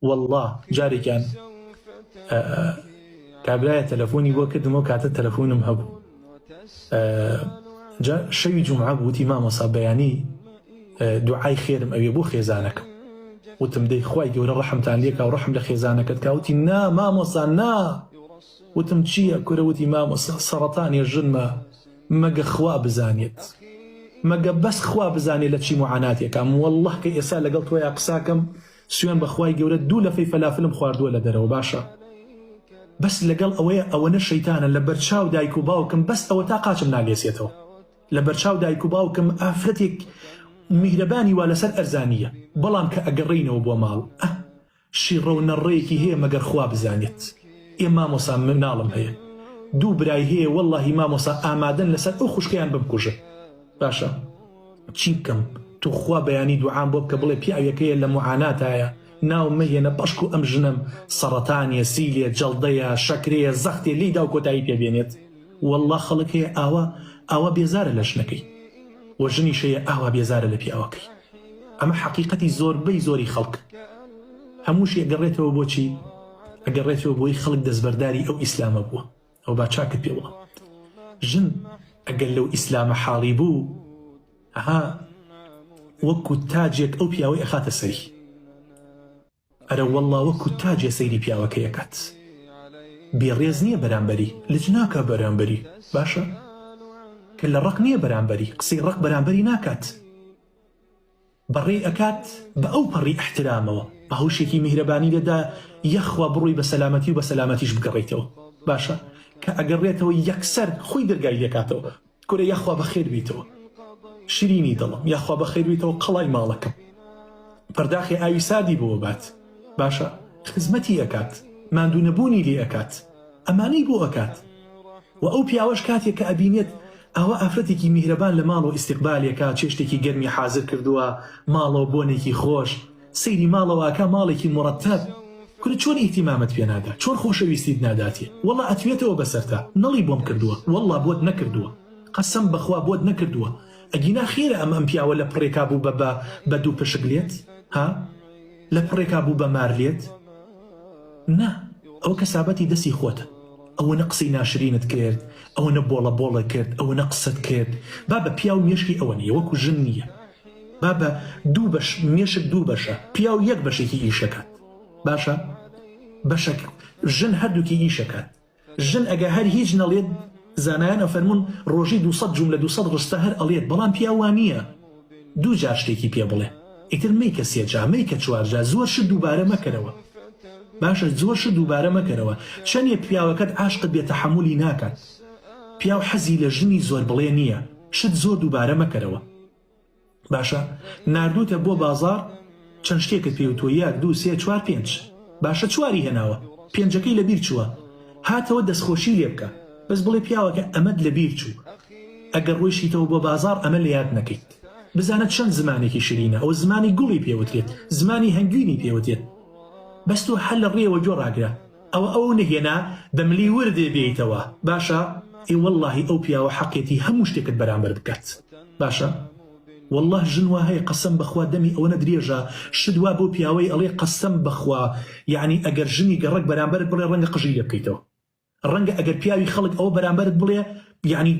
والله جاري كان کابرایە تەلەفۆنی بۆ کردمەوە کاتە تەلەفۆنم هەبوو جا شەوی جومعە بوو وتی مامۆستا بەیانی دوعای خێرم ئەوێ بۆ خێزانەکەم وتم دەی خوای گەورە ڕەحمتان لێکا و ڕەحم لە خێزانەکەت کا وتی نا مامۆستا نا وتم چییە کورە وتی مامۆستا سەرەتانی ژنمە مەگە خوا بزانێت مەگە بەس خوا بزانێت لە چی معاناتێکم والله کە ئێستا لەگەڵ تۆیە قساکەم سوێن بەخوای گەورە دوو لەفەی فەلافلم خواردووە لە دەرەوە باشە بەس لەگەڵ ئەوەیە ئەوەنە شەیتانە لە بەرچاو دایک و باوکم بەس ئەوە تا قاچم نالێسێتەوە لە بەرچاو دایک و باوکم ئافرەتێک میهرەبانی وا لەسەر ئەرزانیە بەڵام کە ئەگەڕێینەوە بۆ ماڵ شیڕە و نەڕێیەکی هەیە مەگەر خوا بزانێت ئێ مامۆستا مناڵم هەیە دوو برای هەیە وەڵڵاهی مامۆستا ئامادەن لەسەر ئەو خوشکیان بمکوژە باشە چی بکەم تو خوا بەیانی دوعام بۆ بکە بڵێ پیاوێکەیە لە معاناتایە ناو مەهێنە بەشک و ئەم ژنم سەرەتانیە سیلێ جەڵدەیە شەکرەیە زەختێ لیدا و کۆتایی پێبێنێت والله خەڵک هەیە ئاوا بێزارە لە ژنەکەی و ژنیش هەیە ئاوا بێزارە لە پیاوەکەی ئەمە حەقیقەتی زۆربەی زۆری خەڵک هەمووشی ئەگەڕێتەوە بۆچی ئەگەڕێتەوە بۆی خەڵک دەستبەرداری ئەو ئیسلامە بووە ئەو با چاکت پێ وڵە ژن ئەگەر لەو ئیسلامە حاڵی بوو وەکو تاجێک ئەو پیاوەی ئەخاتە سەری ئەرە وەڵڵا وەکو تاجێ سەیری پیاوەکە یەکات بێڕێز نییە بەرامبەری لج ناکە بەرامبەری باشە کە لە ڕق نییە بەرامبەری قسەی ڕق بەرامبەری ناکات بەڕێ ئەکات بە ئەو پەڕی ئەحترامەوە بە هەوشێکی میهرەبانی لێدا یەخوا بڕووی بە سەلامەتی و بە سەلامەتیش بگەڕێیتەوە باشە کە ئەگەڕێتەوە یەکسەر خۆی دەرگای دەکاتەوە کورە یەخوا بەخێر بیتەوە شیرینی دڵم یاخوا بەخێر بیتەوە قەڵای ماڵەکەم پەرداخی ئاوی سادی بۆ بات باشە خزمەتی ئەکات ماندوو نەبوونی لێ ئەکات ئەمانەی بۆ ئەکات و ئەو پیاوەش کاتێک کە ئەبینێت ئەوە ئافرەتێکی میهرەبان لە ماڵەوە ئیستیقبالێکە چێشتێکی گەرمی حازر کردووە ماڵەوە بۆنێکی خۆش سەیری ماڵەوەکە ماڵێکی مڕەتەب کورە چۆن ئیهتیمامت پێ نادا چۆن خۆشەویستیت ناداتێ وەڵا ئەتوێتەوە بەسەرتا نەڵی بۆم کردووە وەڵا بۆت نەکردووە قەسەم بەخوا بۆت نەکردووە ئەگینا خێرە ئەم پیاوە لە پڕێکا بوو بە دوو پشک لێت لە پڕێکا بوو بە مار لێت نا ئەوە کەسابەتی دەستی خۆتە ئەوە نە قسەی ناشرینت کرد ئەوە نە بۆڵە کرد ئەوە نە قسەت کرد با بە پیاو مێشکی ئەوە نییە وەکو ژن نییە با بە دوو بەش مێشک دوو بەشە پیاو یەک بەشێکی ئیشەکات باشە بەشەک ژن هەردووکی ئیشەکات ژن ئەگە هەر هیچ نەڵێت زانایان ئەفەرمون ڕۆژی 200 جملە 200 ڕستە هەر ئەڵێت بەڵام پیاوان نییە دوو جار شتێکی پێ بڵێ ئیتر مەیکە سێجا مەیکە چوارجا زۆر شت دووبارە مەکەرەوە باشە زۆر شت دووبارە مەکەرەوە چەندێ پیاوەکەت عاشقت بێ تەحەمولی ناکات پیاو حەزی لە ژنی زۆر بڵێ نییە شت زۆر دووبارە مەکەرەوە باشە ناردووتە بۆ بازار چەند شتێکت پێوتوە 1 2 3 4 5 باشە چواری هێناوە پێنجەکەی لەبیر چووە هاتەوە دەستخۆشی لێ بکە بەس بڵێ پیاوەکە ئەمەد لەبیر چوو ئەگەر ڕۆیشیتەوە بۆ بازار ئەمە لە یاد نەکەیت بزانە چەند زمانێکی شیرینە ئەو زمانی گوڵی پێوترێت زمانی هەنگوینی پێوتێت بەس تۆ هەر لە ڕێوە گۆڕاگرە ئەوە نەهێنا دەملی وردێ بێیتەوە باشە ئێ وەڵڵاهی ئەو پیاوە حەقێتی هەموو شتێکت بەرامبەر بکات باشە والله ژن وا هەیە قەسەم بەخوا دەمی ئەوە نەدرێژە شت وا بۆ پیاوەی ئەڵێ قەسەم بەخوا یعنی ئەگەر ژنی گەڕک بەرامبەرت بڵێ ڕەنگە قژی لێ بکەیتەوە ڕەنگە ئەگەر پیاوی خەڵک ئەوە بەرامبەرت بڵێ یعنی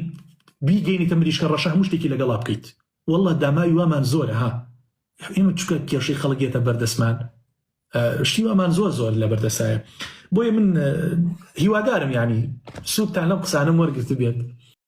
بیگەینیتە مریشکە ڕەشە هەموو شتێکی لەگەڵا بکەیت والله داماوی وامان زۆرە ئێمە چکە کێشەی خەڵکێتە بەردەسمان شتی وامان زۆر لە بەردەسایە بۆیە من هیوادارم یعنی سوودتان لەم قسانەم وەرگرت بێت